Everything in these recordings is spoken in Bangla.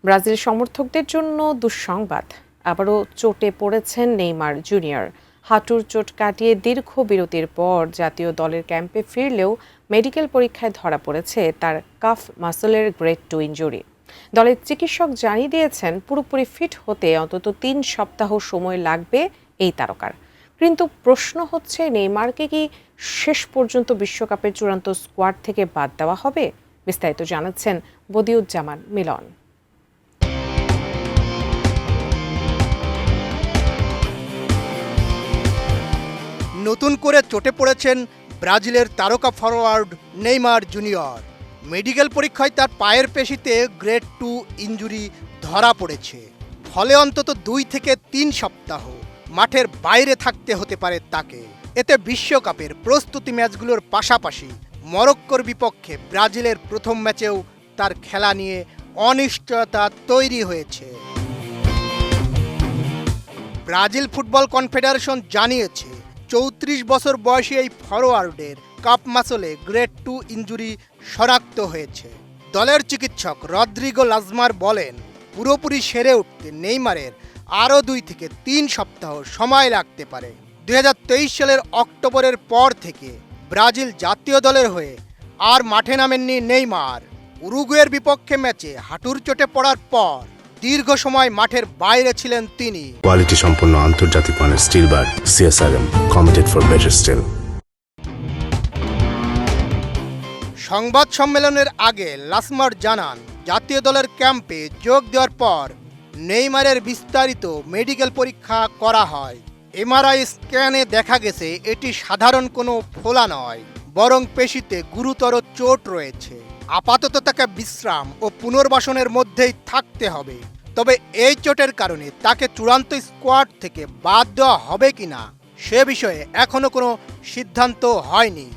ব্রাজিল সমর্থকদের জন্য দুঃসংবাদ, আবারও চোটে পড়েছেন নেইমার জুনিয়র। হাঁটুর চোট কাটিয়ে দীর্ঘ বিরতির পর জাতীয় দলের ক্যাম্পে ফিরলেও মেডিকেল পরীক্ষায় ধরা পড়েছে তার কাফ মাসলের গ্রেড 2 ইনজুরি। দলের চিকিৎসক জানিয়ে দিয়েছেন পুরোপুরি ফিট হতে অন্তত 3 সপ্তাহ সময় লাগবে এই তারকার। কিন্তু প্রশ্ন হচ্ছে, নেইমারকে কি শেষ পর্যন্ত বিশ্বকাপের চূড়ান্ত স্কোয়াড থেকে বাদ দেওয়া হবে? বিস্তারিত জানাচ্ছেন বদিউজ্জামান মিলন। নতুন করে চোটে পড়েছেন ব্রাজিলের তারকা ফরোয়ার্ড নেইমার জুনিয়র। মেডিকেল পরীক্ষায় তার পায়ের পেশিতে গ্রেড 2 ইনজুরি ধরা পড়েছে। ফলে অন্তত 2 থেকে 3 সপ্তাহ মাঠের বাইরে থাকতে হতে পারে তাকে। এতে বিশ্বকাপের প্রস্তুতি ম্যাচগুলোর পাশাপাশি মরক্কোর বিপক্ষে ব্রাজিলের প্রথম ম্যাচেও তার খেলা নিয়ে অনিশ্চয়তা তৈরি হয়েছে। ব্রাজিল ফুটবল কনফেডারেশন জানিয়েছে 34 বছর বয়সী এই ফরোয়ার্ডের কাপ মাসলে গ্রেড 2 ইনজুরি শনাক্ত হয়েছে। দলের চিকিৎসক রদ্রিগো লাজমার বলেন, পুরোপুরি সেরে উঠতে নেইমারের আরও 2 থেকে 3 সপ্তাহ সময় লাগতে পারে। 2023 সালের অক্টোবরের পর থেকে ব্রাজিল জাতীয় দলের হয়ে আর মাঠে নামেননি নেইমার। উরুগুয়ের বিপক্ষে ম্যাচে হাঁটুর চোটে পড়ার পর দীর্ঘ সময় মাঠের বাইরে ছিলেন তিনি। কোয়ালিটি সম্পন্ন আন্তর্জাতিক মানের still bar CSRM, committed for better still. সংবাদ সম্মেলনের আগে লাসমার জানান, জাতীয় দলের ক্যাম্পে যোগ দেওয়ার পর নেইমারের বিস্তারিত মেডিকেল পরীক্ষা করা হয়। MRI স্ক্যানে দেখা গেছে এটি সাধারণ কোনো ফোলা নয়, বরং পেশিতে গুরুতর চোট রয়েছে। আপাতত তাকে বিশ্রাম ও পুনর্বাসনের মধ্যেই থাকতে হবে। তবে এই চোটের কারণে তাকে চূড়ান্ত স্কোয়াড থেকে বাদ দেওয়া হবে কিনা সে বিষয়ে এখনো কোনো সিদ্ধান্ত হয়নি।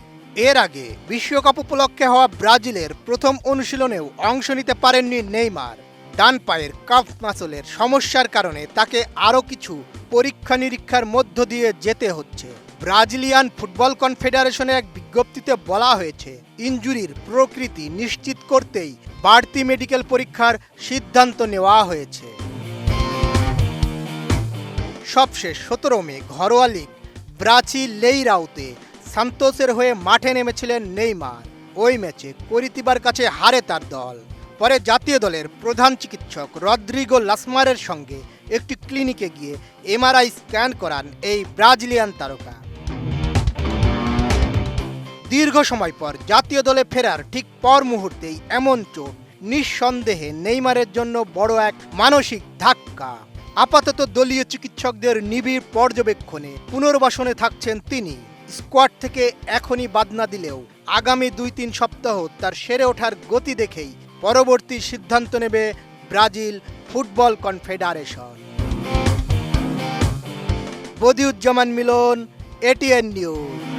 এর আগে বিশ্বকাপ উপলক্ষে হওয়া ব্রাজিলের প্রথম অনুশীলনেও অংশ নিতে পারেননি নেইমার। ডান পায়ের কাফ মাসলের সমস্যার কারণে তাকে আরও কিছু পরীক্ষা নিরীক্ষার মধ্য দিয়ে যেতে হচ্ছে। ব্রাজিলিয়ান ফুটবল কনফেডারেশনের এক বিজ্ঞপ্তিতে বলা হয়েছে, ইনজুরির প্রকৃতি নিশ্চিত করতেই বাড়তি মেডিকেল পরীক্ষার সিদ্ধান্ত নেওয়া হয়েছে। সবশেষ 17 মে ঘরোয়া লিগ ব্রাসিলেইরাওতে সান্তোসের হয়ে মাঠে নেমেছিলেন নেইমার। ওই ম্যাচে করিতিবার কাছে হারে তার দল। পরে জাতীয় দলের প্রধান চিকিৎসক রদ্রিগো লাসমারের সঙ্গে একটি ক্লিনিকে গিয়ে MRI স্ক্যান করান এই ব্রাজিলিয়ান তারকা। দীর্ঘ সময় পর জাতীয় দলে ফেরার ঠিক পর মুহূর্তেই এমন চোট নিঃসন্দেহে নেইমারের জন্য বড় এক মানসিক ধাক্কা। আপাতত দলীয় চিকিৎসকদের নিবিড় পর্যবেক্ষণে পুনর্বাসনে থাকছেন তিনি। স্কোয়াড থেকে এখনই বাদ না দিলেও আগামী 2-3 সপ্তাহ তার সেরে ওঠার গতি দেখেই পরবর্তী সিদ্ধান্ত নেবে ব্রাজিল ফুটবল কনফেডারেশন। বদিউজ্জামান মিলন, ATN নিউজ।